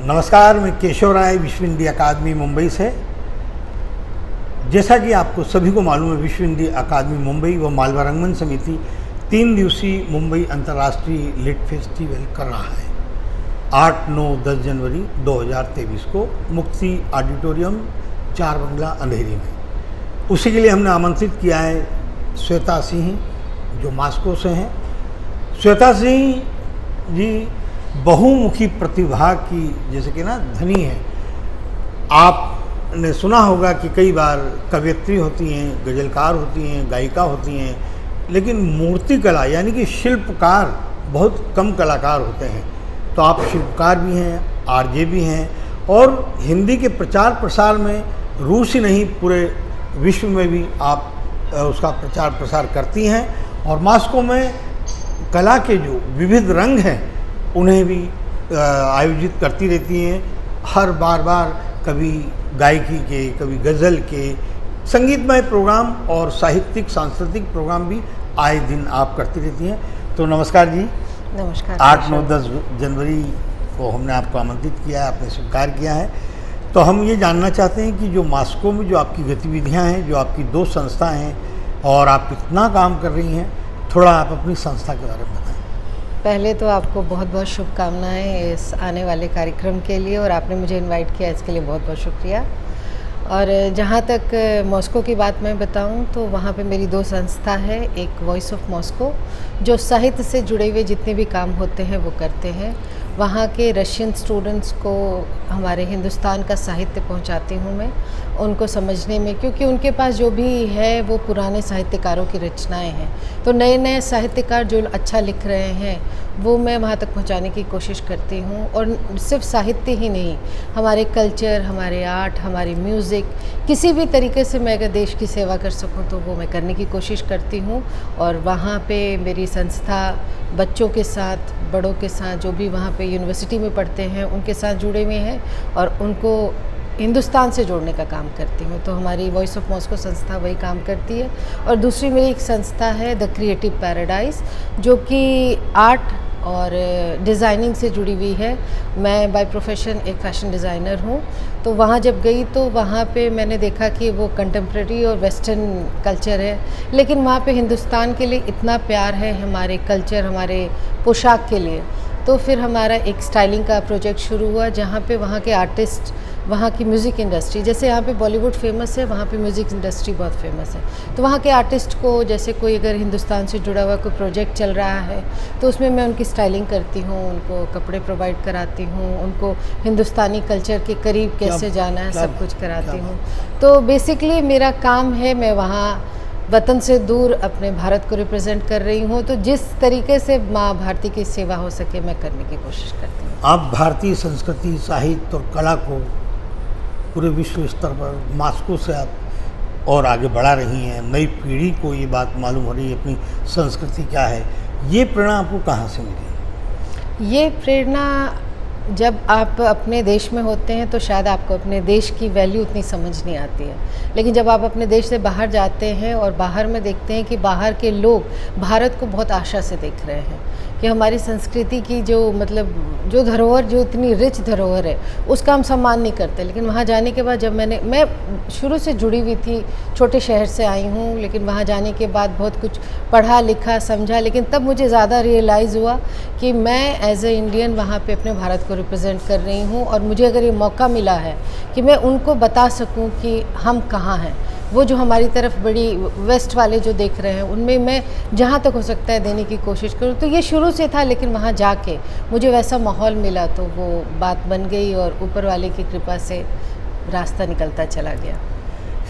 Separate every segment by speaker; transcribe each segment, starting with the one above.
Speaker 1: नमस्कार, मैं केशव राय विश्व हिंदी अकादमी मुंबई से। जैसा कि आपको सभी को मालूम है, विश्व हिंदी अकादमी मुंबई व मालवा रंगमंच समिति 3 दिवसीय मुंबई अंतर्राष्ट्रीय लिट फेस्टिवल कर रहा है 8, 9, 10 जनवरी 2023 को मुक्ति ऑडिटोरियम 4 बंगला अंधेरी में। उसी के लिए हमने आमंत्रित किया है श्वेता सिंह, जो मॉस्को से हैं। श्वेता सिंह जी बहुमुखी प्रतिभा की जैसे कि ना धनी है। आपने सुना होगा कि कई बार कवयित्री होती हैं, गज़लकार होती हैं, गायिका होती हैं, लेकिन मूर्ति कला यानी कि शिल्पकार बहुत कम कलाकार होते हैं। तो आप शिल्पकार भी हैं, आरजे भी हैं और हिंदी के प्रचार प्रसार में रूस ही नहीं पूरे विश्व में भी आप उसका प्रचार प्रसार करती हैं। और मॉस्को में कला के जो विविध रंग हैं उन्हें भी आयोजित करती रहती हैं। हर बार कभी गायकी के, कभी गज़ल के, संगीतमय प्रोग्राम और साहित्यिक सांस्कृतिक प्रोग्राम भी आए दिन आप करती रहती हैं। तो नमस्कार जी।
Speaker 2: नमस्कार।
Speaker 1: 8, 9, 10 जनवरी को हमने आपको आमंत्रित किया है, आपने स्वीकार किया है। तो हम ये जानना चाहते हैं कि जो मॉस्को में जो आपकी गतिविधियाँ हैं, जो आपकी 2 संस्थाएँ हैं और आप इतना काम कर रही हैं, थोड़ा आप अपनी संस्था के बारे में बताएं।
Speaker 2: पहले तो आपको बहुत बहुत शुभकामनाएं इस आने वाले कार्यक्रम के लिए, और आपने मुझे इनवाइट किया इसके लिए बहुत बहुत शुक्रिया। और जहाँ तक मॉस्को की बात मैं बताऊँ तो वहाँ पे मेरी 2 संस्था है। एक वॉइस ऑफ मॉस्को जो साहित्य से जुड़े हुए जितने भी काम होते हैं वो करते हैं। वहाँ के रशियन स्टूडेंट्स को हमारे हिंदुस्तान का साहित्य पहुँचाती हूँ मैं, उनको समझने में, क्योंकि उनके पास जो भी है वो पुराने साहित्यकारों की रचनाएं हैं। तो नए नए साहित्यकार जो अच्छा लिख रहे हैं वो मैं वहाँ तक पहुँचाने की कोशिश करती हूँ। और सिर्फ साहित्य ही नहीं, हमारे कल्चर, हमारे आर्ट, हमारी म्यूज़िक, किसी भी तरीके से मैं अगर देश की सेवा कर सकूँ तो वो मैं करने की कोशिश करती हूँ। और वहाँ पे मेरी संस्था बच्चों के साथ, बड़ों के साथ, जो भी वहाँ पे यूनिवर्सिटी में पढ़ते हैं उनके साथ जुड़े हुए हैं और उनको हिंदुस्तान से जोड़ने का काम करती हूँ। तो हमारी वॉइस ऑफ मॉस्को संस्था वही काम करती है। और दूसरी मेरी एक संस्था है द क्रिएटिव पैराडाइज, जो कि आर्ट और डिज़ाइनिंग से जुड़ी हुई है। मैं बाय प्रोफेशन एक फ़ैशन डिज़ाइनर हूँ। तो वहाँ जब गई तो वहाँ पे मैंने देखा कि वो कंटेम्प्रेरी और वेस्टर्न कल्चर है, लेकिन वहाँ पे हिंदुस्तान के लिए इतना प्यार है, हमारे कल्चर, हमारे पोशाक के लिए। तो फिर हमारा एक स्टाइलिंग का प्रोजेक्ट शुरू हुआ, जहाँ पे वहाँ के आर्टिस्ट, वहाँ की म्यूज़िक इंडस्ट्री, जैसे यहाँ पे बॉलीवुड फेमस है, वहाँ पे म्यूज़िक इंडस्ट्री बहुत फेमस है। तो वहाँ के आर्टिस्ट को, जैसे कोई अगर हिंदुस्तान से जुड़ा हुआ कोई प्रोजेक्ट चल रहा है तो उसमें मैं उनकी स्टाइलिंग करती हूँ, उनको कपड़े प्रोवाइड कराती हूँ, उनको हिंदुस्तानी कल्चर के करीब कैसे जाना है सब कुछ कराती हूँ। तो बेसिकली मेरा काम है, मैं वहाँ वतन से दूर अपने भारत को रिप्रेजेंट कर रही हूँ। तो जिस तरीके से माँ भारती की सेवा हो सके मैं करने की कोशिश करती हूँ।
Speaker 1: आप भारतीय संस्कृति, साहित्य और कला को पूरे विश्व स्तर पर मॉस्को से आप और आगे बढ़ा रही हैं। नई पीढ़ी को ये बात मालूम हो रही है अपनी संस्कृति क्या है। ये प्रेरणा आपको कहाँ से मिली?
Speaker 2: ये प्रेरणा, जब आप अपने देश में होते हैं तो शायद आपको अपने देश की वैल्यू उतनी समझ नहीं आती है, लेकिन जब आप अपने देश से बाहर जाते हैं और बाहर में देखते हैं कि बाहर के लोग भारत को बहुत आशा से देख रहे हैं कि हमारी संस्कृति की जो जो धरोहर, जो इतनी रिच धरोहर है, उसका हम सम्मान नहीं करते। लेकिन वहाँ जाने के बाद जब मैं शुरू से जुड़ी हुई थी, छोटे शहर से आई हूँ, लेकिन वहाँ जाने के बाद बहुत कुछ पढ़ा, लिखा, समझा, लेकिन तब मुझे ज़्यादा रियलाइज़ हुआ कि मैं एज ए इंडियन वहाँ पे अपने भारत को रिप्रेजेंट कर रही हूँ। और मुझे अगर ये मौका मिला है कि मैं उनको बता सकूँ कि हम कहाँ हैं, वो जो हमारी तरफ बड़ी वेस्ट वाले जो देख रहे हैं, उनमें मैं जहाँ तक हो सकता है देने की कोशिश करूँ। तो ये शुरू से था, लेकिन वहाँ जाके मुझे वैसा माहौल मिला तो वो बात बन गई और ऊपर वाले की कृपा से रास्ता निकलता चला गया।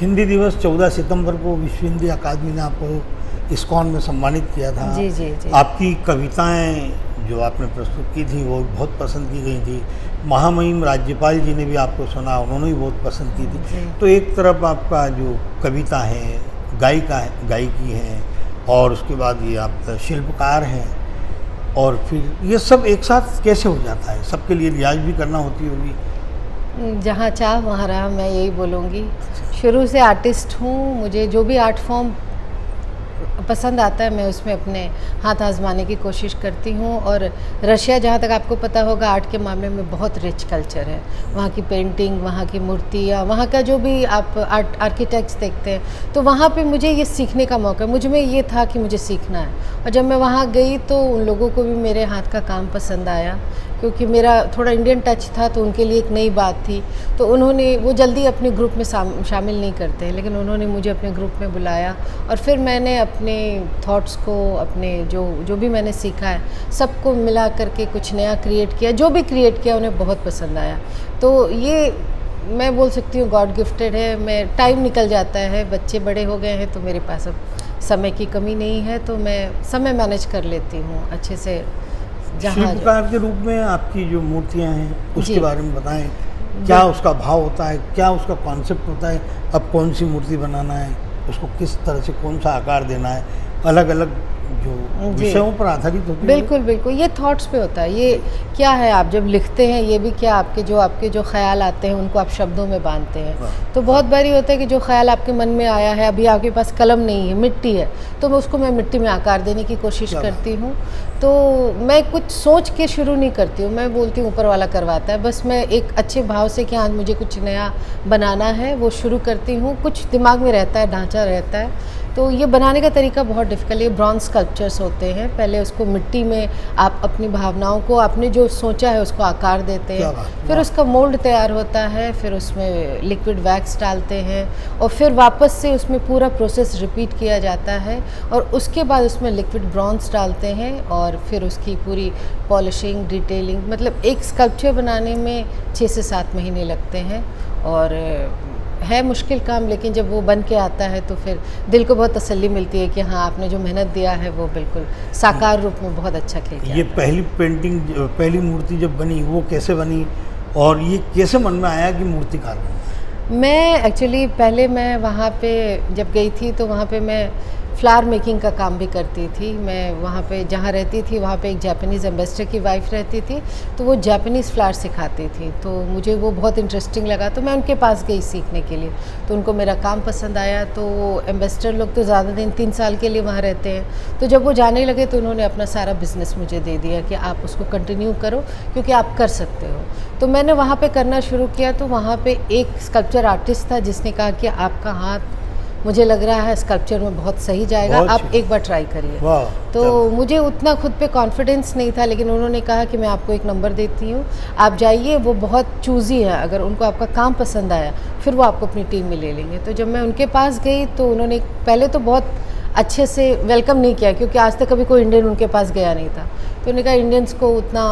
Speaker 1: हिंदी दिवस 14 सितंबर को विश्व हिंदी अकादमी ने आपको इस्कॉन में सम्मानित किया था।
Speaker 2: जी जी जी।
Speaker 1: आपकी कविताएं जो आपने प्रस्तुत की थी वो बहुत पसंद की गई थी। महामहिम राज्यपाल जी ने भी आपको सुना, उन्होंने भी बहुत पसंद की थी। तो एक तरफ आपका जो कविता है, गायकी है, और उसके बाद ये आप शिल्पकार हैं, और फिर ये सब एक साथ कैसे हो जाता है? सबके लिए रियाज भी करना होती होगी।
Speaker 2: जहाँ चाह वहाँ राह, मैं यही बोलूँगी। शुरू से आर्टिस्ट हूँ, मुझे जो भी आर्ट फॉर्म पसंद आता है मैं उसमें अपने हाथ आजमाने की कोशिश करती हूँ। और रशिया, जहाँ तक आपको पता होगा, आर्ट के मामले में बहुत रिच कल्चर है। वहाँ की पेंटिंग, वहाँ की मूर्तियाँ, वहाँ का जो भी आप आर्किटेक्ट्स देखते हैं, तो वहाँ पे मुझे ये सीखने का मौका, मुझ में ये था कि मुझे सीखना है। और जब मैं वहाँ गई तो उन लोगों को भी मेरे हाथ का काम पसंद आया, क्योंकि मेरा थोड़ा इंडियन टच था, तो उनके लिए एक नई बात थी। तो उन्होंने, वो जल्दी अपने ग्रुप में शामिल नहीं करते हैं, लेकिन उन्होंने मुझे अपने ग्रुप में बुलाया और फिर मैंने अपने थॉट्स को, अपने जो भी मैंने सीखा है, सबको मिला करके कुछ नया क्रिएट किया। जो भी क्रिएट किया उन्हें बहुत पसंद आया। तो ये मैं बोल सकती हूँ गॉड गिफ्टेड है। मैं, टाइम निकल जाता है, बच्चे बड़े हो गए हैं, तो मेरे पास अब समय की कमी नहीं है, तो मैं समय मैनेज कर लेती हूँ अच्छे से।
Speaker 1: शिल्पकार के रूप में आपकी जो मूर्तियाँ हैं उसके
Speaker 2: जी।
Speaker 1: बारे में बताएं, क्या उसका भाव होता है, क्या उसका कॉन्सेप्ट होता है, अब कौन सी मूर्ति बनाना है, उसको किस तरह से कौन सा आकार देना है, अलग अलग जो
Speaker 2: जी।
Speaker 1: विषयों पर आधारित होती है।
Speaker 2: बिल्कुल बिल्कुल, ये थॉट्स पे होता है। ये क्या है, आप जब लिखते हैं, ये भी क्या, आपके जो ख्याल आते हैं उनको आप शब्दों में बांधते हैं। तो बहुत बारी होता है कि जो ख्याल आपके मन में आया है, अभी आपके पास कलम नहीं है, मिट्टी है, तो मैं मिट्टी में आकार देने की कोशिश करती हूँ। तो मैं कुछ सोच के शुरू नहीं करती हूँ, मैं बोलती हूँ ऊपर वाला करवाता है। बस मैं एक अच्छे भाव से कि हाँ मुझे कुछ नया बनाना है, वो शुरू करती हूँ। कुछ दिमाग में रहता है, ढांचा रहता है। तो ये बनाने का तरीका बहुत डिफ़िकल्ट है। ये ब्रॉन्ज स्कल्पचर्स होते हैं। पहले उसको मिट्टी में आप अपनी भावनाओं को, आपने जो सोचा है उसको आकार देते हैं, फिर उसका मोल्ड तैयार होता है, फिर उसमें लिक्विड वैक्स डालते हैं और फिर वापस से उसमें पूरा प्रोसेस रिपीट किया जाता है। और उसके बाद उसमें लिक्विड ब्रॉन्ज डालते हैं और फिर उसकी पूरी पॉलिशिंग, डिटेलिंग, मतलब एक स्कल्पचर बनाने में 6 से 7 महीने लगते हैं। और है मुश्किल काम, लेकिन जब वो बन के आता है तो फिर दिल को बहुत तसल्ली मिलती है कि हाँ आपने जो मेहनत दिया है वो बिल्कुल साकार रूप में बहुत अच्छा खिल के
Speaker 1: ये पहली मूर्ति जब बनी वो कैसे बनी और ये कैसे मन में आया कि मूर्तिकार बनना?
Speaker 2: मैं एक्चुअली पहले मैं वहाँ पे जब गई थी तो वहाँ पे मैं फ्लावर मेकिंग का काम भी करती थी। मैं वहाँ पे जहाँ रहती थी वहाँ पे एक जापानीज़ एम्बेसडर की वाइफ रहती थी, तो वो जापानीज़ फ्लावर सिखाती थी। तो मुझे वो बहुत इंटरेस्टिंग लगा, तो मैं उनके पास गई सीखने के लिए। तो उनको मेरा काम पसंद आया। तो एम्बेसडर लोग तो ज़्यादा दिन 3 साल के लिए वहाँ रहते हैं। तो जब वो जाने लगे तो उन्होंने अपना सारा बिज़नेस मुझे दे दिया कि आप उसको कंटिन्यू करो, क्योंकि आप कर सकते हो। तो मैंने वहाँ पर करना शुरू किया। तो वहाँ पर एक स्कल्पचर आर्टिस्ट था जिसने कहा कि आपका हाथ, मुझे लग रहा है स्कल्पचर में बहुत सही जाएगा, आप एक बार ट्राई करिए। तो मुझे उतना खुद पे कॉन्फिडेंस नहीं था, लेकिन उन्होंने कहा कि मैं आपको एक नंबर देती हूँ, आप जाइए। वो बहुत चूज़ी है, अगर उनको आपका काम पसंद आया फिर वो आपको अपनी टीम में ले लेंगे। तो जब मैं उनके पास गई तो उन्होंने पहले तो बहुत अच्छे से वेलकम नहीं किया, क्योंकि आज तक कभी कोई इंडियन उनके पास गया नहीं था। तो उन्होंने कहा इंडियंस को उतना,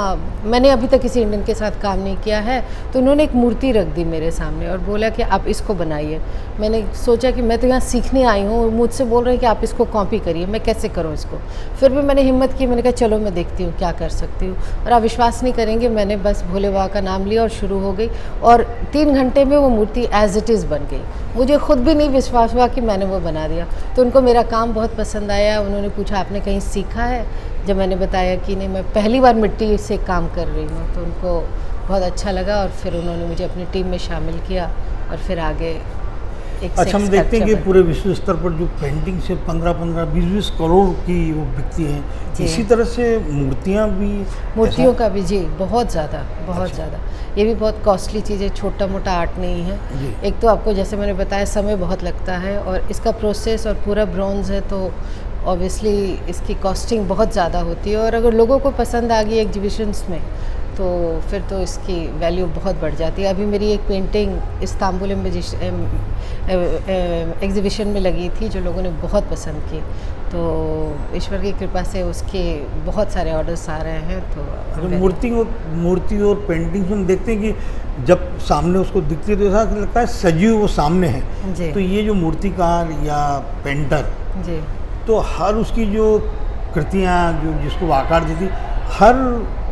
Speaker 2: मैंने अभी तक किसी इंडियन के साथ काम नहीं किया है। तो उन्होंने एक मूर्ति रख दी मेरे सामने और बोला कि आप इसको बनाइए। मैंने सोचा कि मैं तो यहाँ सीखने आई हूँ, मुझसे बोल रहे हैं कि आप इसको कॉपी करिए, मैं कैसे करूँ इसको। फिर भी मैंने हिम्मत की, मैंने कहा चलो मैं देखती हूँ क्या कर सकती हूँ। और आप विश्वास नहीं करेंगे, मैंने बस भोले बाबा का नाम लिया और शुरू हो गई। और 3 घंटे में वो मूर्ति एज इट इज़ बन गई। मुझे खुद भी नहीं विश्वास हुआ कि मैंने वो बना दिया। तो उनको मेरा काम बहुत पसंद आया। उन्होंने पूछा आपने कहीं सीखा है? जब मैंने बताया कि नहीं, मैं पहली बार मिट्टी से काम कर रही हूँ, तो उनको बहुत अच्छा लगा और फिर उन्होंने मुझे अपनी टीम में शामिल किया और फिर आगे एक
Speaker 1: अच्छा, हम देखते हैं कि पूरे विश्व स्तर पर जो पेंटिंग से 15-15, 20-20 करोड़ की वो बिकती हैं, इसी तरह से मूर्तियों
Speaker 2: का भी जी बहुत ज़्यादा, बहुत ज़्यादा। ये भी बहुत कॉस्टली चीज़ है, छोटा मोटा आर्ट नहीं है। एक तो आपको जैसे मैंने बताया समय बहुत लगता है और इसका प्रोसेस और पूरा ब्रॉन्ज है, तो ऑब्वियसली इसकी कॉस्टिंग बहुत ज़्यादा होती है। और अगर लोगों को पसंद आ गई एग्जीबिशंस में तो फिर तो इसकी वैल्यू बहुत बढ़ जाती है। अभी मेरी एक पेंटिंग इस्तांबुल एग्जीबिशन में लगी थी जो लोगों ने बहुत पसंद की। तो ईश्वर की कृपा से उसके बहुत सारे ऑर्डर्स आ रहे हैं। तो
Speaker 1: मूर्ति और पेंटिंग में देखते हैं कि जब सामने उसको दिखती है तो ऐसा लगता है सजी हुई वो सामने है। तो ये जो मूर्तिकार या पेंटर
Speaker 2: जी, तो
Speaker 1: हर उसकी जो कृतियाँ जो जिसको आकार देती, हर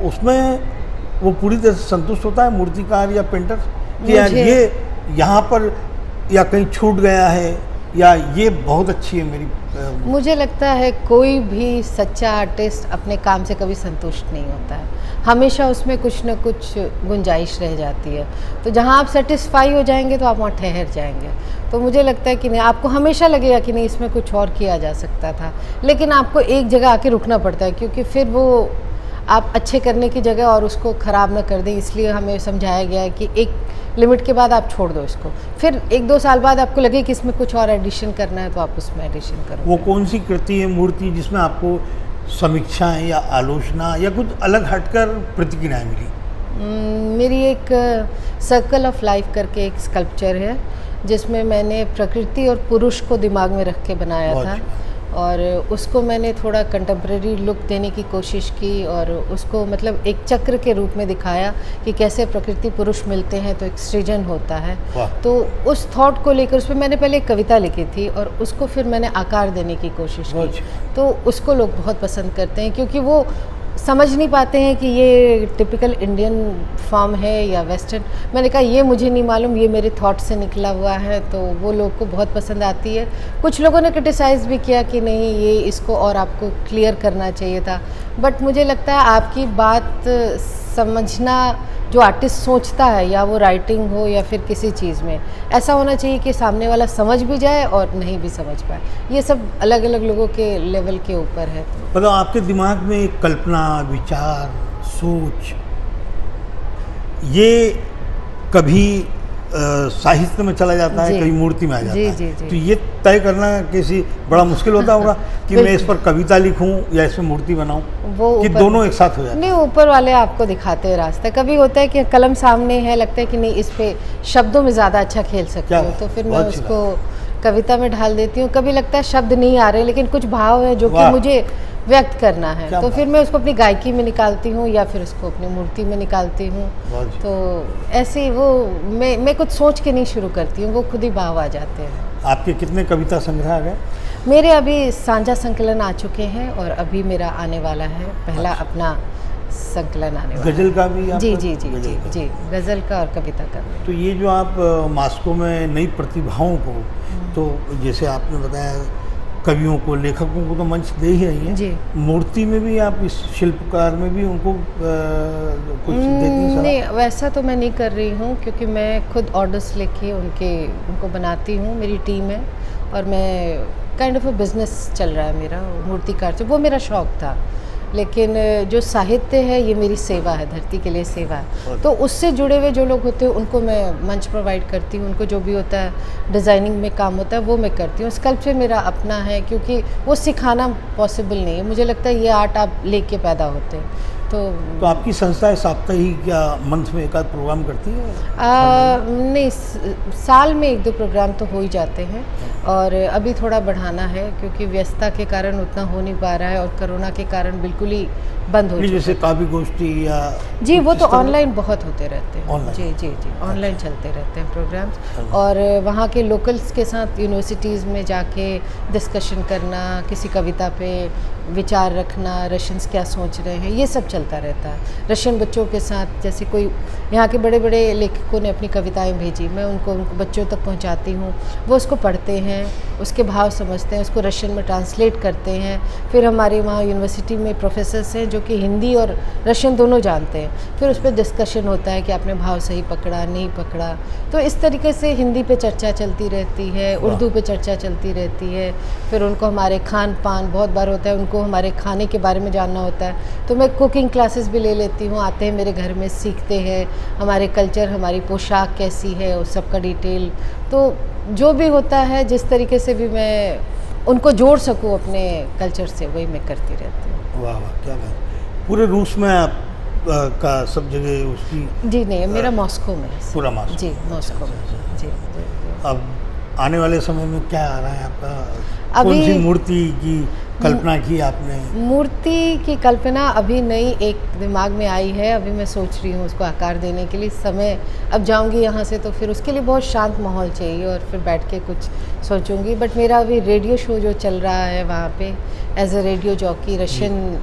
Speaker 1: उसमें वो पूरी तरह से संतुष्ट होता है मूर्तिकार या पेंटर कि यार ये यहाँ पर या कहीं छूट गया है या ये बहुत अच्छी है मेरी
Speaker 2: मुझे लगता है कोई भी सच्चा आर्टिस्ट अपने काम से कभी संतुष्ट नहीं होता है, हमेशा उसमें कुछ न कुछ गुंजाइश रह जाती है। तो जहाँ आप सेटिस्फाई हो जाएंगे तो आप वहाँ ठहर जाएंगे। तो मुझे लगता है कि नहीं, आपको हमेशा लगेगा कि नहीं इसमें कुछ और किया जा सकता था, लेकिन आपको एक जगह आके रुकना पड़ता है, क्योंकि फिर वो आप अच्छे करने की जगह और उसको ख़राब ना कर दें, इसलिए हमें समझाया गया है कि एक लिमिट के बाद आप छोड़ दो इसको, फिर 1-2 साल बाद आपको लगे कि इसमें कुछ और एडिशन करना है तो आप उसमें एडिशन करो।
Speaker 1: वो कौन सी कृति है, मूर्ति, जिसमें आपको समीक्षाएं या आलोचना या कुछ अलग हटकर प्रतिक्रियाएं मिली?
Speaker 2: मेरी एक सर्कल ऑफ लाइफ करके एक स्कल्पचर है, जिसमें मैंने प्रकृति और पुरुष को दिमाग में रख के बनाया था, और उसको मैंने थोड़ा कंटेम्प्रेरी लुक देने की कोशिश की, और उसको मतलब एक चक्र के रूप में दिखाया कि कैसे प्रकृति पुरुष मिलते हैं तो एक सृजन होता है। तो उस थॉट को लेकर उसमें मैंने पहले एक कविता लिखी थी और उसको फिर मैंने आकार देने की कोशिश की। तो उसको लोग बहुत पसंद करते हैं, क्योंकि वो समझ नहीं पाते हैं कि ये टिपिकल इंडियन फॉर्म है या वेस्टर्न। मैंने कहा ये मुझे नहीं मालूम, ये मेरे थॉट से निकला हुआ है, तो वो लोग को बहुत पसंद आती है। कुछ लोगों ने क्रिटिसाइज़ भी किया कि नहीं ये इसको और आपको क्लियर करना चाहिए था, बट मुझे लगता है आपकी बात समझना जो आर्टिस्ट सोचता है, या वो राइटिंग हो या फिर किसी चीज़ में, ऐसा होना चाहिए कि सामने वाला समझ भी जाए और नहीं भी समझ पाए। ये सब अलग अलग लोगों के लेवल के ऊपर है।
Speaker 1: मतलब आपके दिमाग में एक कल्पना, विचार, सोच, ये कभी साहित्य में चला जाता है, कभी मूर्ति में आ जाता है।
Speaker 2: जी।
Speaker 1: तो ये तय करना किसी बड़ा मुश्किल होता होगा कि मैं इस पर कविता लिखूं या इसमें मूर्ति बनाऊं, कि दोनों एक साथ हो जाते हैं?
Speaker 2: नहीं, ऊपर वाले आपको दिखाते हैं रास्ता। कभी होता है कि कलम सामने है, लगता है कि नहीं इस पे शब्दों में ज़्यादा अच्छा खेल सकते हो, तो फिर मैं उसको कविता में ढाल देती हूँ। कभी लगता है शब्द नहीं आ रहे, लेकिन कुछ भाव है जो कि मुझे व्यक्त करना है, तो फिर मैं उसको अपनी गायकी में निकालती हूँ या फिर उसको अपनी मूर्ति में निकालती हूँ। तो ऐसे वो मैं कुछ सोच के नहीं शुरू करती हूँ, वो खुद ही भाव आ जाते हैं।
Speaker 1: आपके कितने कविता संग्रह आ गए?
Speaker 2: मेरे अभी सांझा संकलन आ चुके हैं, और अभी मेरा आने वाला है पहला अपना संकलन आने वाला।
Speaker 1: गज़ल का भी?
Speaker 2: जी, गज़ल का और कविता का।
Speaker 1: तो ये जो आप मास्को में नई प्रतिभाओं को, तो जैसे आपने बताया कवियों को, लेखकों को तो मंच दे ही रही हैं जी, मूर्ति में भी आप इस शिल्पकार में भी उनको कुछ देती हैं?
Speaker 2: नहीं, वैसा तो मैं नहीं कर रही हूँ, क्योंकि मैं खुद ऑर्डर्स लेके उनको बनाती हूँ। मेरी टीम है और मैं काइंड ऑफ अ बिजनेस चल रहा है मेरा मूर्तिकार से, वो मेरा शौक़ था। लेकिन जो साहित्य है ये मेरी सेवा है, धरती के लिए सेवा है। तो उससे जुड़े हुए जो लोग होते हैं उनको मैं मंच प्रोवाइड करती हूँ, उनको जो भी होता है डिज़ाइनिंग में काम होता है वो मैं करती हूँ। स्कल्पचर मेरा अपना है, क्योंकि वो सिखाना पॉसिबल नहीं है। मुझे लगता है ये आर्ट आप लेके पैदा होते हैं। तो
Speaker 1: आपकी संस्था साप्ताहिक या मंथ में एक आध प्रोग्राम करती है?
Speaker 2: नहीं, साल में 1-2 प्रोग्राम तो हो ही जाते हैं, और अभी थोड़ा बढ़ाना है क्योंकि व्यस्तता के कारण उतना हो नहीं पा रहा है, और कोरोना के कारण बिल्कुल ही बंद हो चुका है।
Speaker 1: जैसे काव्य गोष्ठी या
Speaker 2: जी, वो तो ऑनलाइन बहुत होते रहते हैं। जी, ऑनलाइन चलते रहते हैं प्रोग्राम्स, और वहाँ के लोकल्स के साथ यूनिवर्सिटीज़ में जाके डिस्कशन करना, किसी कविता पे विचार रखना, रशियंस क्या सोच रहे हैं, ये सब चलता रहता है। रशियन बच्चों के साथ, जैसे कोई यहाँ के बड़े बड़े लेखकों ने अपनी कविताएं भेजी, मैं उनको बच्चों तक पहुँचाती हूँ, वो उसको पढ़ते हैं, उसके भाव समझते हैं, उसको रशियन में ट्रांसलेट करते हैं। फिर हमारे वहाँ यूनिवर्सिटी में प्रोफेसर्स हैं जो कि हिंदी और रशियन दोनों जानते हैं, फिर उस पर डिस्कशन होता है कि आपने भाव सही पकड़ा, नहीं पकड़ा। तो इस तरीके से हिंदी पे चर्चा चलती रहती है, उर्दू पे चर्चा चलती रहती है। फिर उनको हमारे खान पान, बहुत बार होता है उनको हमारे खाने के बारे में जानना होता है, तो मैं कुकिंग क्लासेस भी ले लेती हूँ। आते हैं मेरे घर में, सीखते हैं हमारे कल्चर, हमारी पोशाक कैसी है, उस सब का डिटेल। तो जो भी होता है, जिस तरीके से भी मैं उनको जोड़ सकूँ अपने कल्चर से, वही मैं करती रहती हूँ।
Speaker 1: वाह वाह, क्या बात। पूरे रूस में आप का सब जगह उसकी?
Speaker 2: जी नहीं, मेरा मॉस्को में है।
Speaker 1: पूरा मॉस्को?
Speaker 2: जी, मॉस्को में। जी।
Speaker 1: अब आने वाले समय में क्या आ रहा है आपका? कौन सी मूर्ति की कल्पना की आपने? मूर्ति
Speaker 2: की कल्पना अभी नई एक दिमाग में आई है, अभी मैं सोच रही हूँ उसको आकार देने के लिए। समय, अब जाऊँगी यहाँ से तो फिर उसके लिए बहुत शांत माहौल चाहिए, और फिर बैठ के कुछ सोचूंगी। बट मेरा अभी रेडियो शो जो चल रहा है वहाँ पे as a radio jockey, Russian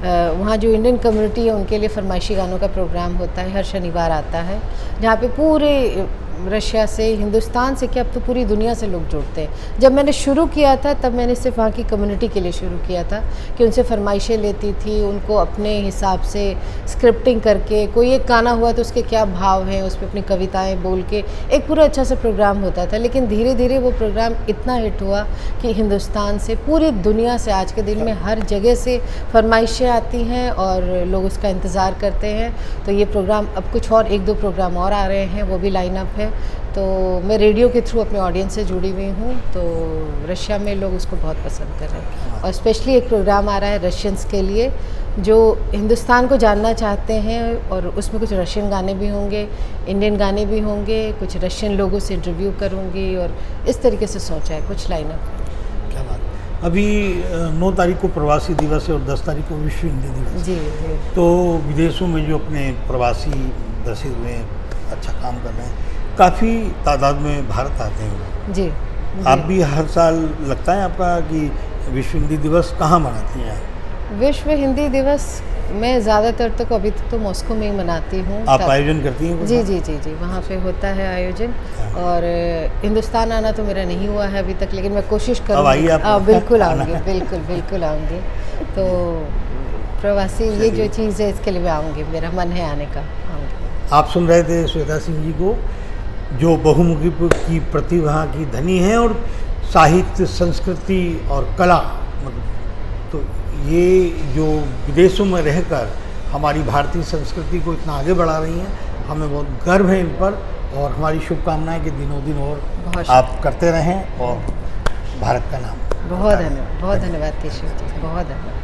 Speaker 2: वहाँ जो इंडियन कम्युनिटी है उनके लिए फरमाइशी गानों का प्रोग्राम होता है, हर शनिवार आता है, जहाँ पे पूरे रशिया से, हिंदुस्तान से, कि अब तो पूरी दुनिया से लोग जुड़ते हैं। जब मैंने शुरू किया था तब मैंने सिर्फ वहाँ की कम्युनिटी के लिए शुरू किया था कि उनसे फरमाइशें लेती थी, उनको अपने हिसाब से स्क्रिप्टिंग करके, कोई एक गाना हुआ तो उसके क्या भाव हैं उस पर अपनी कविताएं बोल के एक पूरा अच्छा सा प्रोग्राम होता था। लेकिन धीरे धीरे वो प्रोग्राम इतना हिट हुआ कि हिंदुस्तान से, पूरी दुनिया से, आज के दिन में हर जगह से फरमाइशें आती हैं और लोग उसका इंतज़ार करते हैं। तो ये प्रोग्राम अब कुछ और 1-2 प्रोग्राम और आ रहे हैं, वो भी लाइनअप है। तो मैं रेडियो के थ्रू अपने ऑडियंस से जुड़ी हुई हूँ, तो रशिया में लोग उसको बहुत पसंद कर रहे हैं। और स्पेशली एक प्रोग्राम आ रहा है रशियंस के लिए जो हिंदुस्तान को जानना चाहते हैं, और उसमें कुछ रशियन गाने भी होंगे, इंडियन गाने भी होंगे, कुछ रशियन लोगों से इंटरव्यू करूँगी, और इस तरीके से सोचा है कुछ लाइनअप।
Speaker 1: क्या बात। अभी 9 तारीख को प्रवासी दिवस है और 10 तारीख को विश्व हिंदी दिवस।
Speaker 2: जी जी।
Speaker 1: तो विदेशों में जो अपने प्रवासी बसे हुए हैं, अच्छा काम कर रहे हैं, काफ़ी तादाद में भारत आते हैं।
Speaker 2: जी,
Speaker 1: आप भी हर साल लगता है आपका कि विश्व हिंदी दिवस कहाँ मनाती हैं?
Speaker 2: विश्व हिंदी दिवस मैं ज़्यादातर तक अभी तक तो मॉस्को में ही मनाती हूँ।
Speaker 1: आप आयोजन करती हैं?
Speaker 2: जी जी जी जी, वहाँ पे होता है आयोजन। और हिंदुस्तान आना तो मेरा नहीं हुआ है अभी तक, लेकिन मैं कोशिश करूँगी।
Speaker 1: आइए आप।
Speaker 2: बिल्कुल आऊँगी, बिल्कुल बिल्कुल आऊँगी। तो प्रवासी ये जो चीज़ है इसके लिए मैं आऊँगी, मेरा मन है आने का, आऊँगी।
Speaker 1: आप सुन रहे थे श्वेता सिंह जी को, जो बहुमुखी की प्रतिभा की धनी है और साहित्य, संस्कृति और कला, मतलब तो ये जो विदेशों में रहकर हमारी भारतीय संस्कृति को इतना आगे बढ़ा रही हैं, हमें बहुत गर्व है इन पर। और हमारी शुभकामनाएं कि दिनों दिन और आप करते रहें और भारत का नाम।
Speaker 2: बहुत धन्यवाद केशव जी, बहुत धन्यवाद।